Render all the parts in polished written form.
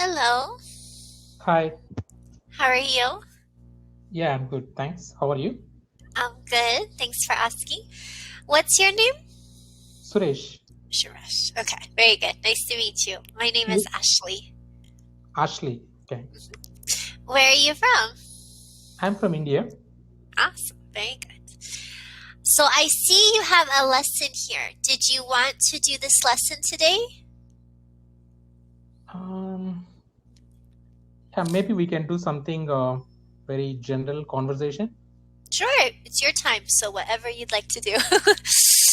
Hello, Hi. how are you? Yeah, I'm good. Thanks. How are you? I'm good. Thanks for asking. What's your name? Suresh. Suresh. Okay, very good. Nice to meet you. My name is You? Ashley. Ashley. Okay. Where are you from? I'm from India. Awesome. Very good. So I see you have a lesson here. Did you want to do this lesson today? Um, yeah, maybe we can do something very general conversation. Sure, it's your time, so whatever you'd like to do.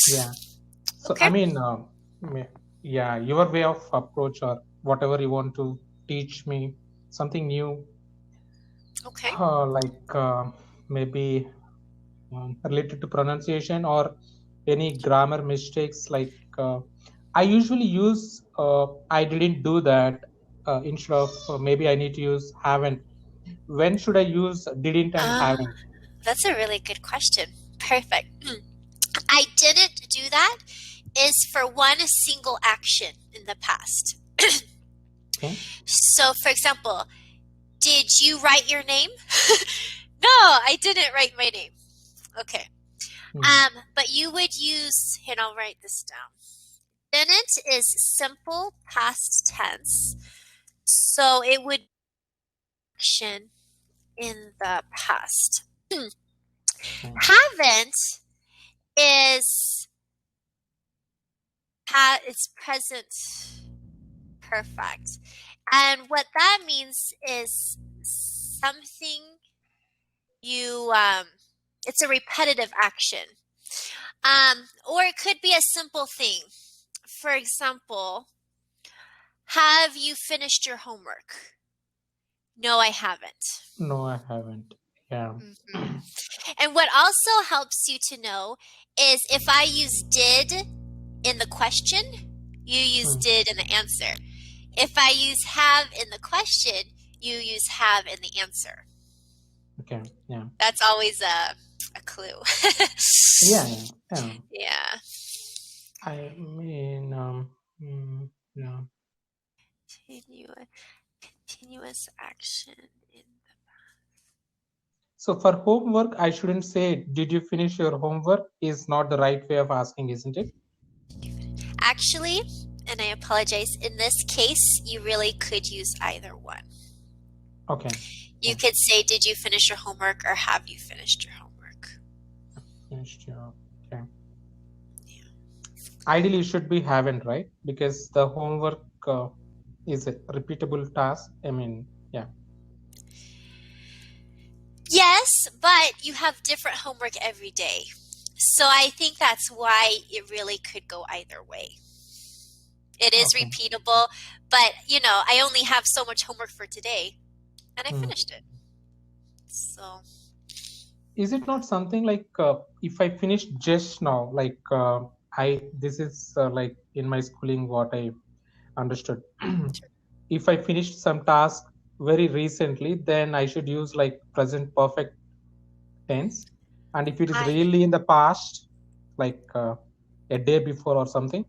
Yeah. So, Okay. yeah, your way of approach or whatever you want to teach me, something new, Okay. like maybe related to pronunciation or any grammar mistakes. Like I usually use I didn't do that instead of maybe I need to use haven't. When should I use didn't and Uh, haven't? that's a really good question. Perfect. I didn't do that is for one single action in the past. Okay. So, for example, did you write your name? No, I didn't write my name. Okay. Hmm. But you would use, and I'll write this down. Didn't is simple past tense. So it would be action in the past. Okay. Haven't is it's present perfect. And what that means is something you it's a repetitive action. Or it could be a simple thing. For example, have you finished your homework? No, I haven't. No, I haven't. Yeah. hmm And what also helps you to know is if I use did in the question, you use Hmm. did in the answer. If I use have in the question, you use have in the answer. Okay. Yeah. That's always a clue. Yeah. Yeah. Yeah. Yeah. I mean, yeah. Continu- Continuous action in So for homework, I shouldn't say, "Did you finish your homework?" Is not the right way of asking, isn't it? actually, and I apologize, in this case, you really could use either one. Okay. You Okay. could say, did you finish your homework or have you finished your homework? Finished your. Okay. Yeah. Ideally, it should be haven't, right? Because the homework is a repeatable task. I mean, yeah. Yes, but you have different homework every day. So I think that's why it really could go either way. It is Okay. repeatable, but I only have so much homework for today and I Hmm. finished it. So, Is it not something like if I finish just now, like this is like in my schooling what I understood. If I finished some task very recently, then I should use like present perfect tense. And if it is I really in the past, like a day before or something,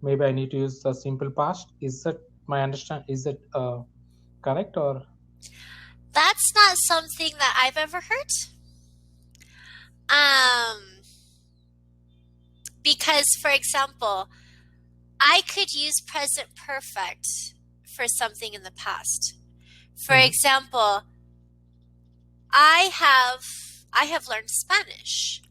maybe I need to use the simple past. Is that my understand? Is it correct or? that's not something that I've ever heard. Um because for example, I could use present perfect for something in the past. For Hmm. example, I have I have learned Spanish.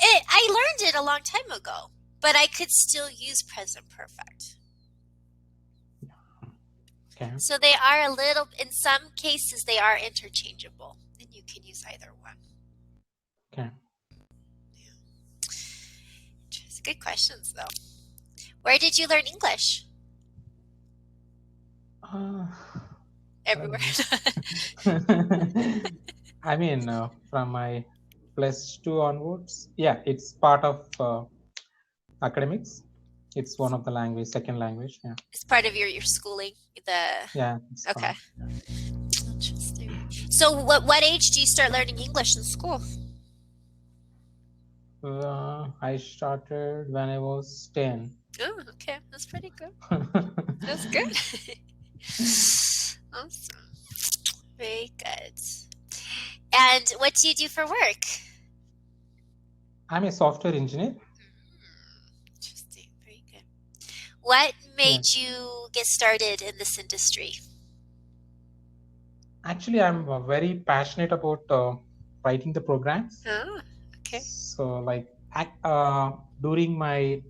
I learned it a long time ago, but I could still use present perfect. Okay. So they are a little, in some cases, they are interchangeable, and you can use either one. Okay. It's good questions, though. Where did you learn English? Uh, Everywhere. um, I mean, from my +2 onwards, yeah, it's part of academics. It's one of the language, second language. Yeah, It's part of your schooling. The yeah, it's okay, part. Yeah. interesting. So, what age do you start learning English in school? I started when I was 10. Oh, okay, that's pretty good. That's good. Awesome. Very good. And what do you do for work? I'm a software engineer. Interesting. Very good. What Yeah. made you get started in this industry? Actually, I'm very passionate about writing the programs. Oh, okay. So, like, during my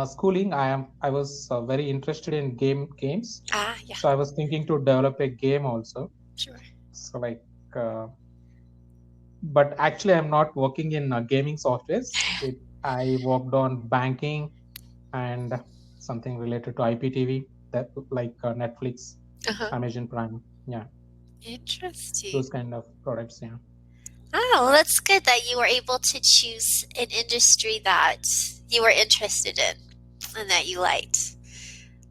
schooling, I was very interested in games. Ah, yeah, So I was thinking to develop a game also. sure. So like, but actually, I'm not working in gaming softwares. I worked on banking and something related to IPTV, that like Netflix, Uh-huh. Amazon Prime. Yeah, Interesting. those kind of products. Yeah, Oh, well, that's good that you were able to choose an industry that you were interested in and that you liked.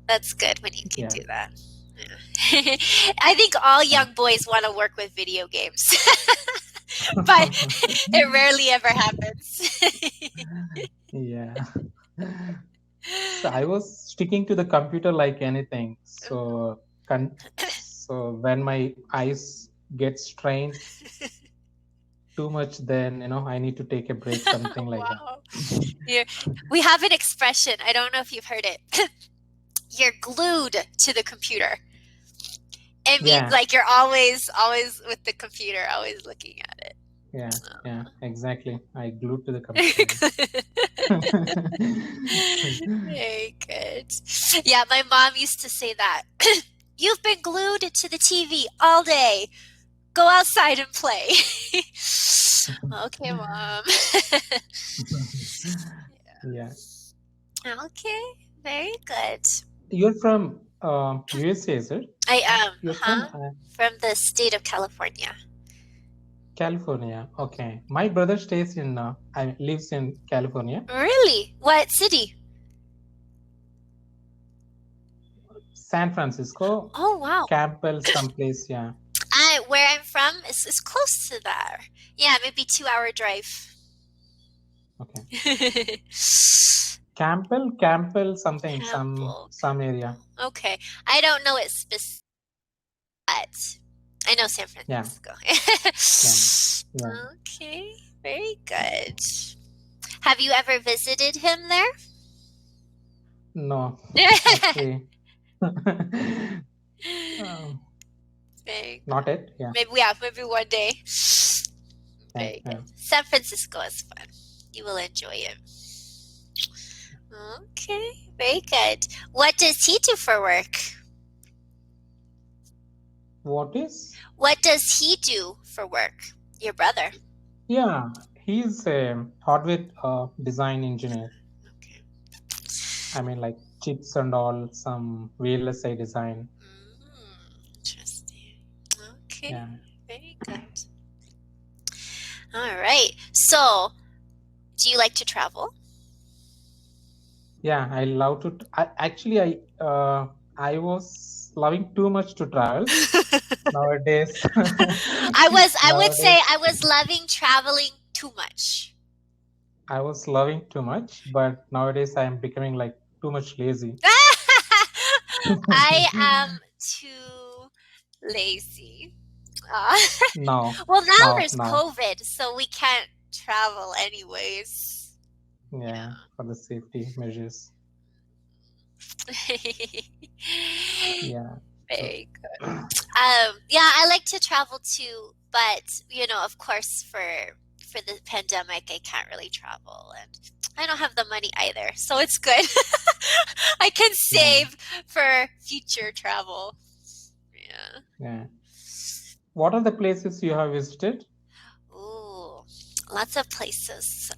That's good when you can yeah, do that. Yeah. I think all yeah. young boys want to work with video games, but it rarely ever happens. Yeah. So I was sticking to the computer like anything. So when my eyes get strained too much, then I need to take a break, something like that. Wow. Yeah. We have an expression. I don't know if you've heard it. You're glued to the computer. It means Yeah, like you're always with the computer, always looking at it. yeah, exactly. I glued to the computer. Very good. Yeah, my mom used to say that. You've been glued to the TV all day. Go outside and play. Okay, mom. Yeah. Okay, very good. You're from USA, is it? I am, You're from huh? From the state of California. California. Okay. My brother stays in, lives in California. Really? What city? San Francisco, Oh, wow. Campbell, someplace. Yeah. Where I'm from is close to that. Yeah, maybe 2 hour drive. Okay. Campbell, something, Campbell. some area. Okay. I don't know it specific, but I know San Yeah. Francisco. Yeah. Yeah. Okay, very good. Have you ever visited him there? No, actually, um, Very not good. it. Yeah. Maybe one day. Yeah. Very Yeah. good. San Francisco is fun. You will enjoy it. Okay, very good. What does he do for work? What is? What does he do for work? Your brother. Yeah. He's a hardware design engineer. Okay. I mean, like chips and all, some VLSI design. Interesting. Okay, Yeah. very good. All right. So, do you like to travel? Yeah. I love to. Actually, I was loving too much to travel nowadays. I would say Nowadays, I was loving traveling too much. I was loving too much, but nowadays I am becoming like too much lazy. I am too lazy. Uh, Now, well, now now, there's now. COVID, so we can't travel anyways. Yeah, for the safety measures. Yeah. So, Very good. Yeah, I like to travel too, but of course, for the pandemic, I can't really travel, and I don't have the money either, so it's good. I can yeah, save for future travel. Yeah. yeah. What are the places you have visited? Ooh, lots of places.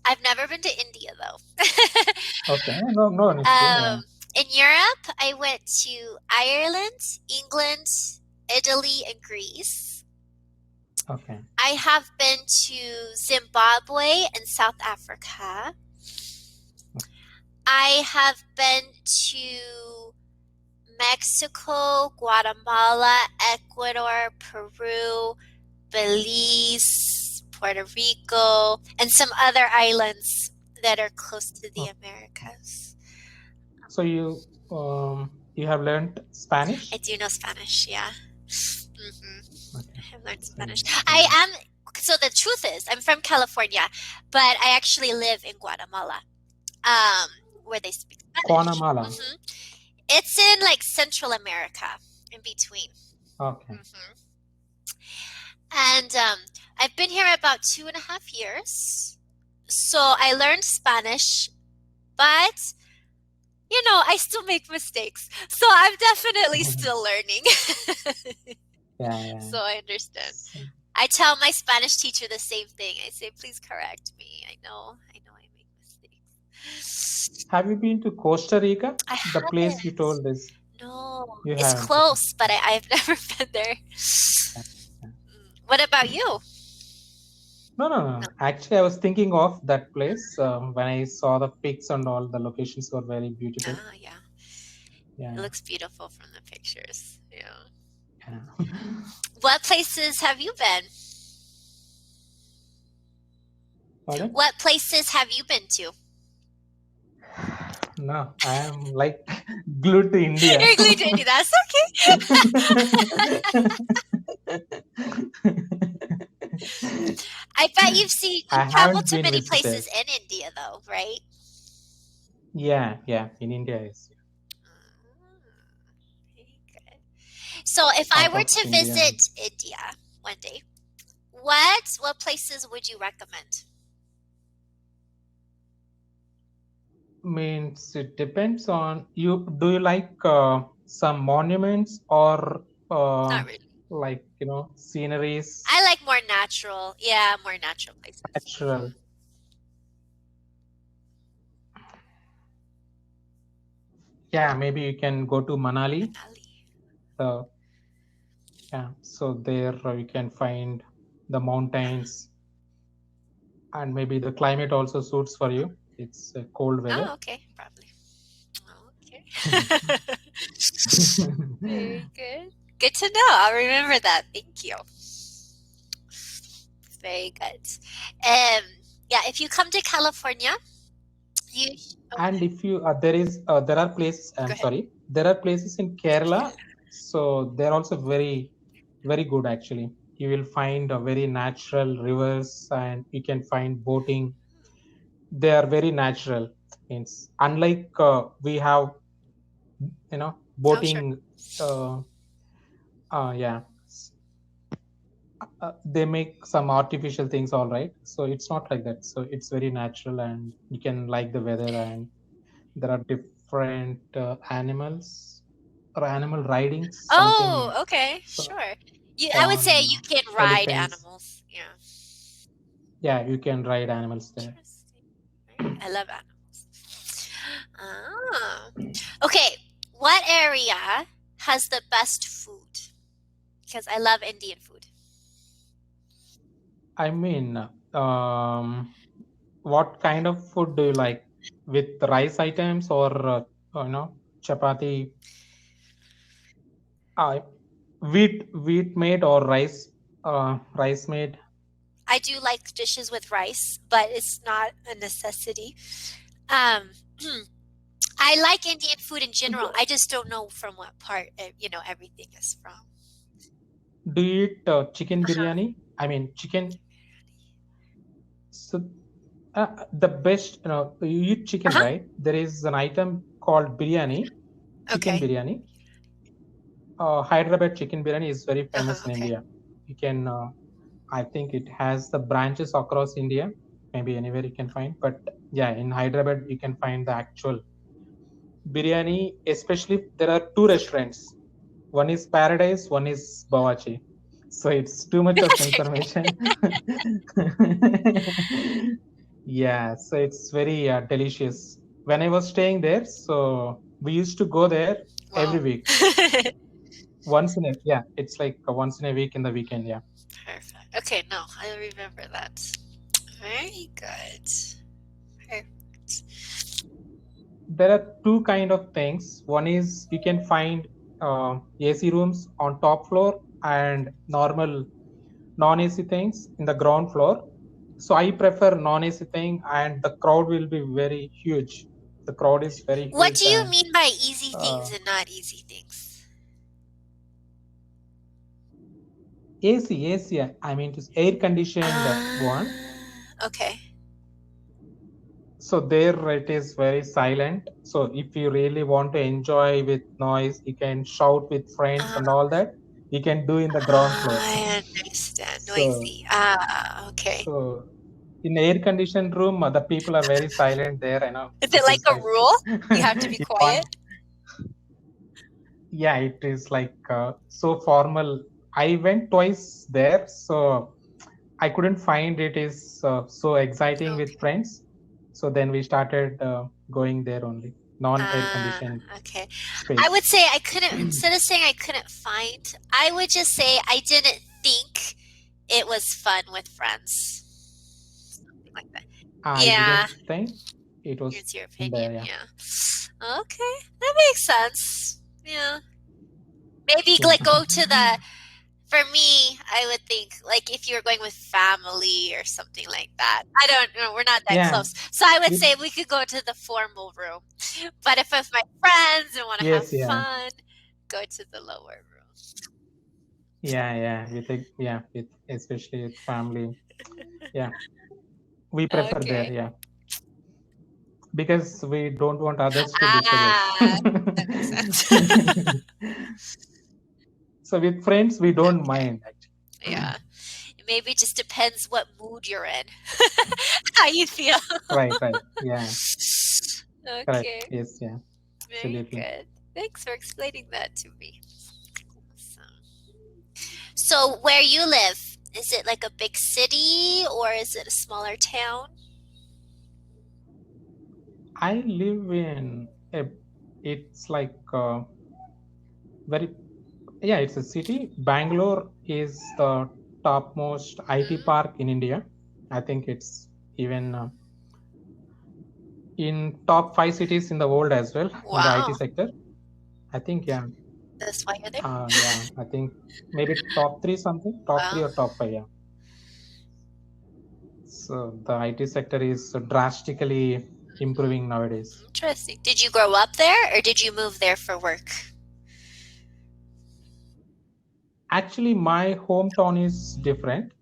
I've never been to India though. Okay, no, no an issue. Yeah. In Europe, I went to Ireland, England, Italy, and Greece. Okay. I have been to Zimbabwe and South Africa. I have been to Mexico, Guatemala, Ecuador, Peru, Belize, Puerto Rico, and some other islands that are close to the Oh, Americas. so you you have learned Spanish? I do know Spanish. Yeah. Mm-hmm. Okay. I have learned So, Spanish. I yeah. am. So the truth is, I'm from California, but I actually live in Guatemala, where they speak Spanish. Guatemala. Hmm. It's in like Central America, in between. Okay. Hmm. And I've been here about 2.5 years. So I learned Spanish, but I still make mistakes. So I'm definitely still learning. Yeah, yeah. So I understand. So, I tell my Spanish teacher the same thing. I say, please correct me. I know I make mistakes. have you been to Costa Rica? I The place you haven't. told is No, you it's haven't. Okay. close, but I've never been there. Yeah, yeah. What about you? No, no, No. no. Actually, I was thinking of that place when I saw the pics and all. The locations were very beautiful. Ah, yeah. Yeah, It yeah. looks beautiful from the pictures. Yeah. Yeah. What places have you been? Pardon? What places have you been to? No, I am like glued to India. You're glued to India. That's okay. I bet I you've traveled haven't to been many visited. places in India though, right? Yeah, yeah. In India is Very good. So if I out were of to India. visit India one day, what places would you recommend? Means it depends on you. Do you like some monuments or Not really. like sceneries, I like more natural. Yeah, more natural places. natural? Yeah, maybe you can go to Manali. Manali. Uh, yeah, so there you can find the mountains, and maybe the climate also suits for you. It's cold Oh, weather. okay, probably. Okay. Very good. Good to know. I'll remember that. Thank you. Very good. Um, yeah, if you come to California, you And okay. if you there are places. Go I'm ahead. sorry, there are places in Kerala. So they're also very, very good actually. You will find a very natural rivers, and you can find boating. They are very natural. Means unlike we have Oh, sure. boating. Uh, yeah, they make some artificial things, all right. So it's not like that. So it's very natural, and you can like the weather, and there are different animals or animal riding something. Oh, okay, So sure. I would say on you can ride elephants. animals. Yeah. Yeah, you can ride animals there. Interesting. Right. I love animals. Ah. Okay. What area has the best food? Because I love Indian food. I mean, what kind of food do you like? With rice items or chapati, uh, wheat made or rice made? I do like dishes with rice, but it's not a necessity. Um, I like Indian food in general. I just don't know from what part, everything is from. Do you eat chicken Uh-huh. biryani? I mean, chicken. So the best, you eat chicken, Uh-huh. right? There is an item called biryani, chicken Okay. biryani. Hyderabad chicken biryani is very Uh-huh. famous in Okay. India. You can, I think it has the branches across India. Maybe anywhere you can find, but yeah, in Hyderabad you can find the actual biryani. Especially there are two restaurants. One is Paradise, one is Bawachi. So it's too much of information. Yeah, so it's very delicious. When I was staying there, so we used to go there every Wow. week. Once in a yeah, it's like once in a week in the weekend. Yeah, Perfect. Okay, no, I remember that. Very good. Perfect. there are two kind of things. One is you can find AC rooms on top floor and normal non-AC things in the ground floor. So I prefer non-AC thing, and the crowd will be very huge. the crowd is very What huge do you and mean by easy things uh, and not easy things? AC. I mean, it's air conditioned one. Okay. So there it is very silent. So if you really want to enjoy with noise, you can shout with friends Uh, and all that. You can do in the ground floor. I understand. So Noisy. Okay. so in air conditioned room, the people are very silent there. I know Is it it like is a like rule? You have to be if one, quiet? yeah, it is like so formal. I went twice there, so I couldn't find it is so exciting with Okay. friends. So then we started going there only, non-air Ah, conditioned okay. I would space. say I couldn't, instead of saying I couldn't find, I would just say I didn't think it was fun with friends. Something like that. I Yeah, didn't think it was it's your fun opinion. there. Yeah, Yeah. Okay, that makes sense. Yeah. Maybe yeah, like go to the, for me, I would think like if you were going with family or something like that. I don't know, we're not that yeah. close. So I would With say we could go to the formal room. But if with my friends and want to have yes, yeah, fun, go to the lower room. yeah. With especially with family. Yeah, we prefer there. Okay. Yeah, because we don't want others to disturb us. Ah, that makes sense. So with friends, we don't Okay. mind actually. Yeah. Maybe it just depends what mood you're in, how you feel. Right. Yeah, correct. Okay. Yes, yeah, Very absolutely. good. Thanks for explaining that to me. So, where you live, is it like a big city or is it a smaller town? I live in a, it's like very, yeah, it's a city. Bangalore is the topmost IT Mm, park in India. I think it's even in top 5 cities in the world as well in the IT wow, sector. I think, yeah, that's why you're there. yeah, I think maybe top three something, top three Wow, or top five, yeah. So the IT sector is drastically improving nowadays. interesting. Did you grow up there or did you move there for work? Actually, my hometown is different.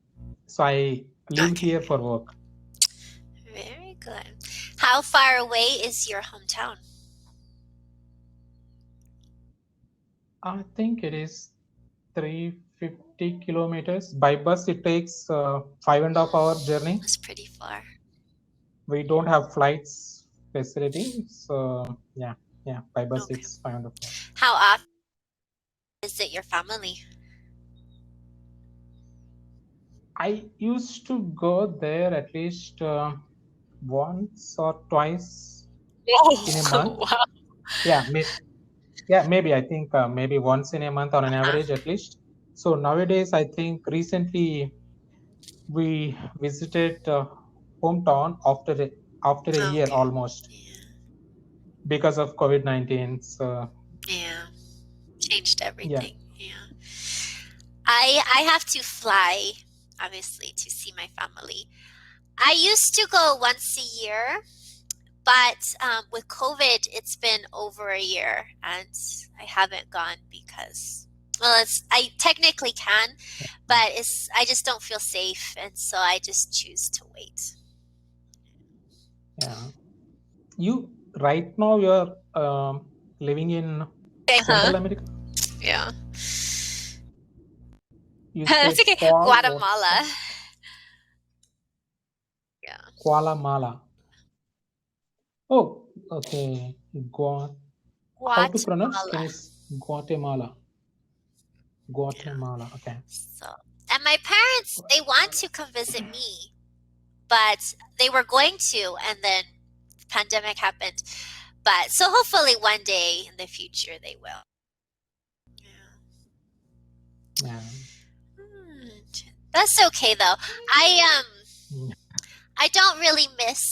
So I live Okay, here for work. very good. How far away is your hometown? I think it is 350 kilometers. By bus, it takes 5.5 hour journey. That's pretty far. We don't have flights facility. So yeah, by bus, Okay. it's 5.5 hours. How often visit your family? I used to go there at least once or twice in a Oh, month. wow. Yeah, yeah, maybe I think maybe once in a month on an Uh, average at least. So nowadays, I think recently we visited hometown after a year okay. almost Yeah. because of COVID-19. So Yeah. Changed yeah, everything. Yeah. I have to fly, obviously, to see my family. I used to go once a year, but with COVID, it's been over a year, and I haven't gone because, well, it's I technically can, but it's I just don't feel safe, and so I just choose to wait. yeah. You right now you're living in Uh-huh. Central America. Yeah. You That's said okay. what's that? Guatemala. Yeah. Kuala Mala. Oh, okay. How to pronounce? Guatemala. Can you Guatemala? Yeah. Guatemala. Okay. So, and my parents, they want to come visit me, but they were going to, and then the pandemic happened. But so hopefully one day in the future they will. Yeah. Yeah. Hmm. That's okay though. I don't really miss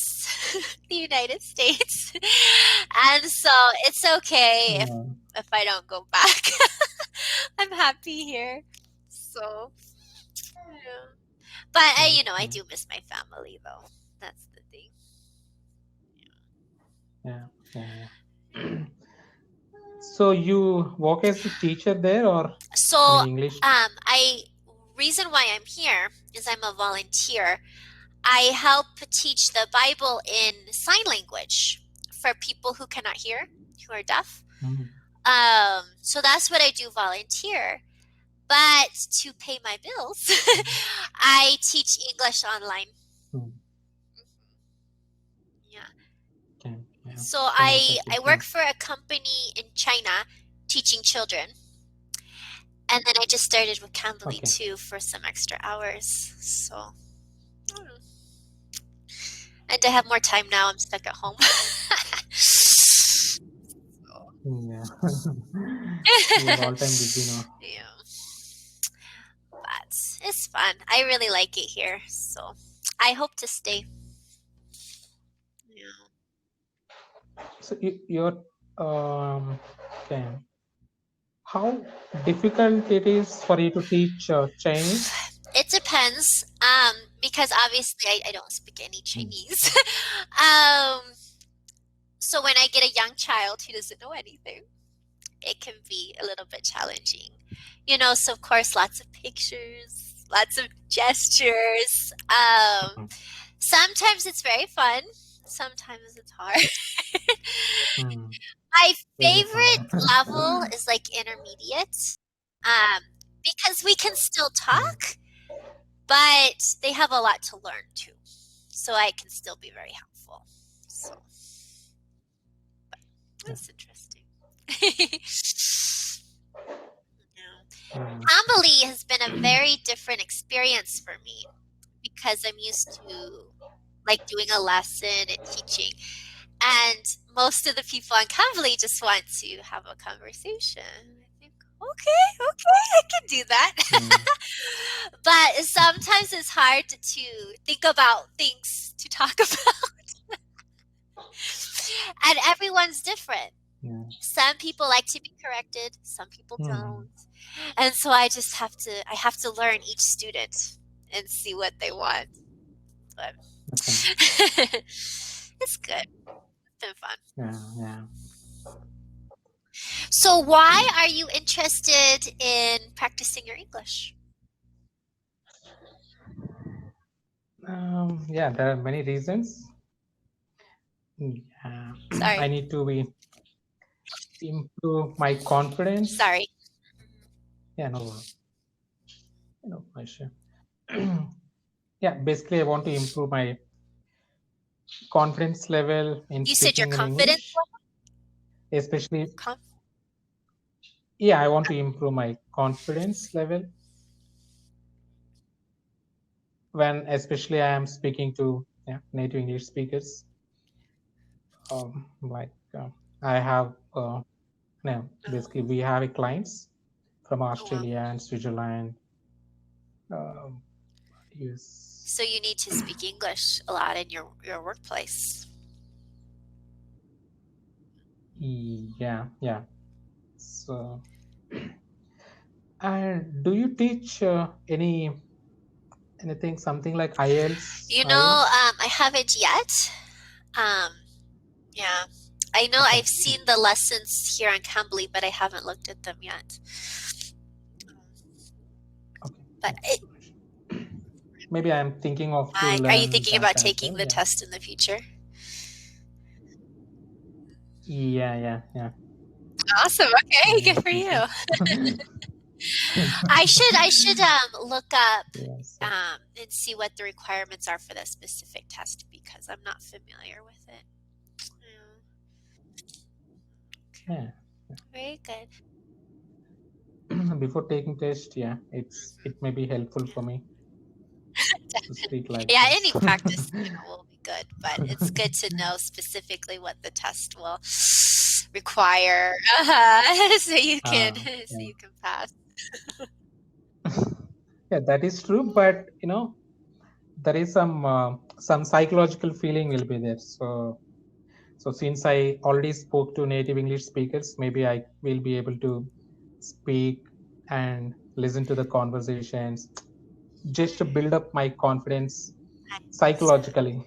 the United States, and so it's okay Yeah. if I don't go back. I'm happy here. So, yeah. But Yeah. I Yeah. do miss my family though. That's the thing. Yeah. Yeah, yeah. So you work as a teacher there, or So, I mean English? I reason why I'm here is I'm a volunteer. I help teach the Bible in sign language for people who cannot hear, who are deaf. Mm, So that's what I do volunteer. But to pay my bills, mm, I teach English online. mm. Yeah. Okay, yeah, So so nice of I you. Yeah. work for a company in China teaching children. And then I just started with Cambly Okay. too for some extra hours. So I don't know. And to have more time now, I'm stuck at home. Yeah. You are all time busy now. Yeah. But it's fun. I really like it here. So I hope to stay. Yeah. So you're okay. How difficult it is for you to teach Chinese? It depends. Because obviously I don't speak any Mm, Chinese. um, so when I get a young child who doesn't know anything, it can be a little bit challenging. So of course, lots of pictures, lots of gestures. mhm, Sometimes it's very fun. Sometimes it's hard. mm. My Very hard. favorite level is like intermediate, um, because we can still Mm, talk, but they have a lot to learn too. So I can still be very helpful. So yeah. that's interesting. Yeah. Mm, Cambly has been a very different experience for me because I'm used to like doing a lesson and teaching. And most of the people on Cambly just want to have a conversation. I think, okay, I can do that. mm, But sometimes it's hard to think about things to talk about. And everyone's different. yeah. Some people like to be corrected, some people Mm, don't. And so I have to learn each student and see what they want. But okay. it's good. It's been fun. Yeah, yeah. So why are you interested in practicing your English? Yeah, there are many reasons. Yeah. I Sorry. need to be improve my confidence. Sorry. Yeah, no issue. Yeah, basically, I want to improve my confidence level in You said your speaking in confidence English, level? especially. Conf- Yeah, I want to improve my confidence level when, especially, I am speaking to native English speakers. Like I have, no, basically, we have clients from oh, wow. Australia and Switzerland. Um, yes. So you need to speak English a lot in your workplace. Yeah, yeah. So, and do you teach anything, something like IELTS? IELTS? I haven't yet. Um, yeah. I know Okay. I've seen the lessons here on Cambly, but I haven't looked at them yet. Okay. But Yeah. Maybe I'm thinking of to are you learn thinking that about as taking well. the Yeah. test in the future? Yeah, yeah, yeah. Awesome. Okay, In good the for you. future. I should look up Yes. and see what the requirements are for that specific test because I'm not familiar with it. Yeah. Okay. Yeah. Very good. Before taking test, yeah, it may be helpful Yeah. for me to speak like Yeah, this. any practice, will be good, but it's good to know specifically what the test will require, so you can Ah, so yeah. you can pass. Yeah, that is true, but there is some psychological feeling will be there. So since I already spoke to native English speakers, maybe I will be able to speak and listen to the conversations just to build up my confidence I understand. psychologically.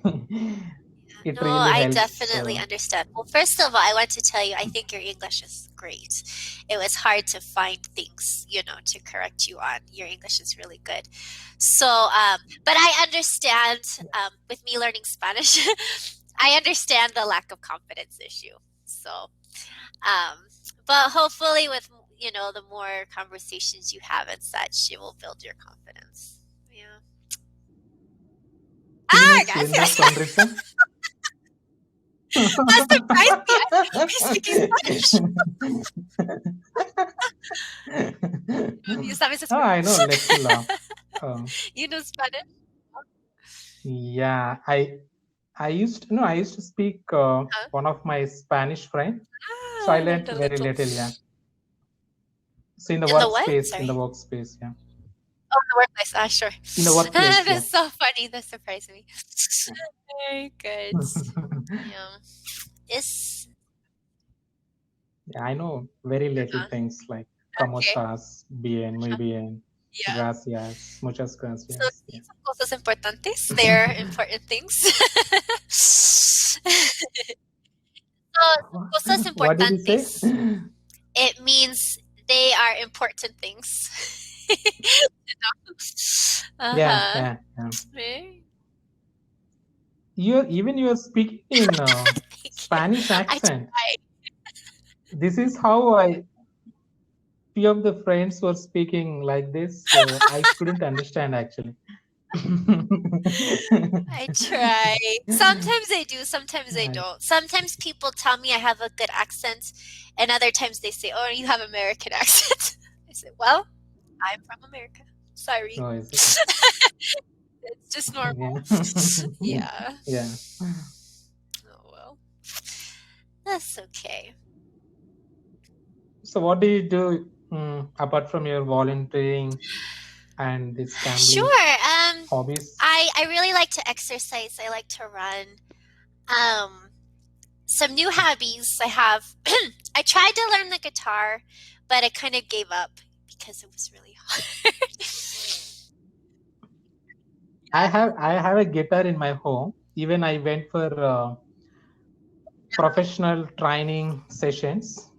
it No, really I helps. definitely understand. Well, first of all, I want to tell you, I think your English is great. It was hard to find things, to correct you on. Your English is really good. So, but I understand, with me learning Spanish, I understand the lack of confidence issue. So, but hopefully with, the more conversations you have and such, it will build your confidence. Yeah. Ah, Tienes Linda gracias. Sonrisa. That surprised me. I thought you were speaking Spanish. You sabes I español? know little. You know Spanish? Yeah, I used to speak Huh? one of my Spanish friend, so I Ah, learned learned a very little. little. Yeah, so In the what? in the Sorry. workspace, yeah, Oh, the workplace. Ah, sure. in the workplace, yeah. That's so funny. That surprised me. Very good. Yeah. It's Yeah, I know very little uh, things like okay. "cómo estás?", "bien", "muy Uh-huh. bien", Yeah. "gracias", "muchas So gracias." Yeah. sí, son cosas importantes. They're important things. So, son cosas What did you say? importantes. It means they are important things. Yeah, Uh-huh. yeah, yeah. Eh, You're speaking in Thank you. Spanish I accent. tried. This is how I few of the friends were speaking like this, so I couldn't understand actually. I try. Sometimes they do, sometimes they I, don't. Sometimes people tell me I have a good accent, and other times they say, "Oh, you have American accent." I say, "Well, I'm from America. Sorry. oh, is it? It's just normal." Yeah. Yeah. Yeah. Oh well. That's okay. So what do you do apart from your volunteering and this Cambly Sure. hobbies? I really like to exercise. I like to run. Um, some new hobbies I have. I tried to learn the guitar, but I kind of gave up because it was really hard. I have a guitar in my home. Even I went for professional training sessions.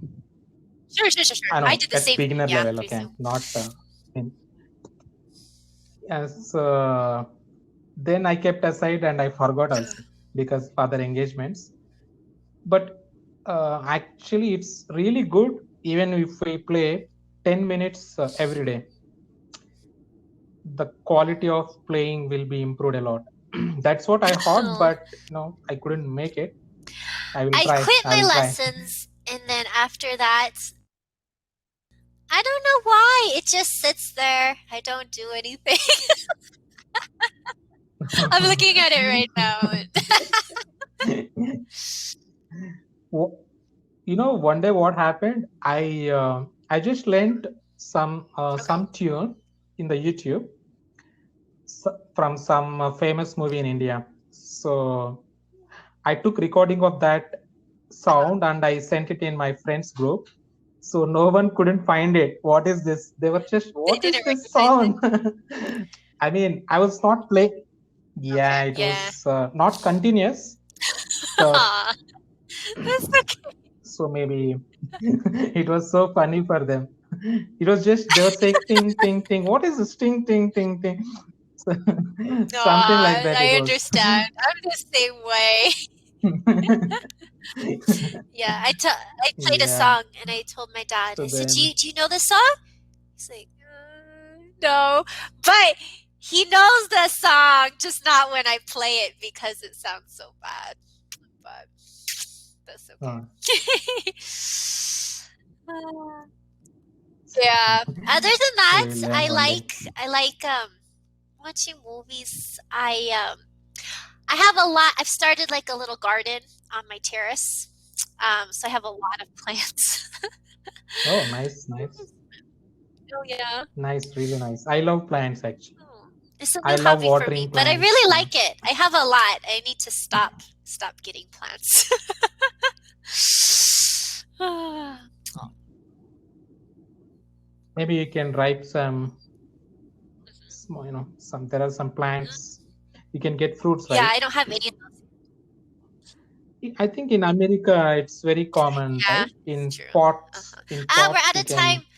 Sure, sure, sure, sure. I I know did the at same. beginner Yeah, level, pretty okay, soon. not in, as then I kept aside and I forgot also because other engagements. But actually, it's really good even if we play 10 minutes every day. The quality of playing will be improved a lot. That's what I thought, Oh. but I couldn't make it. I will I try. quit I my will try. lessons, and then after that, I don't know why. It just sits there. I don't do anything. I'm looking at it right now. Wo- One day what happened? I just learned Okay. some tune in the YouTube from some famous movie in India. So I took recording of that sound and I sent it in my friends group. So no one couldn't find it. What is this? They were just, They what is didn't this recognize it. sound? I mean, I was not playing. Yeah, Okay. it Yeah. was not continuous. The Aw, that's okay. so maybe it was so funny for them. It was just they were saying ting ting ting. What is this ting ting ting ting? So, something like Aw, that. It I was. understand. I'm the same way. Yeah, I played a Yeah. song and I told my dad, So I said, "Do then you know this song?" He's like, no," but he knows the song, just not when I play it because it sounds so bad. But that's uh, okay. Uh, yeah. Other than that, we'll learn I one day. like I like watching movies. I have a lot. I've started like a little garden on my terrace. So I have a lot of plants. Oh, nice, nice, Oh yeah. nice, really nice. I love plants actually. Oh, it's a I new love hobby for me, watering but I plants. really Yeah. like it. I have a lot. I need to stop getting plants. Oh, Maybe you can ripe some, some there are some plants. You can get fruits, yeah, right? I don't have any of those. I think in America it's very common, Yeah, right? it's true. In Uh-huh. pots We're you out of can time.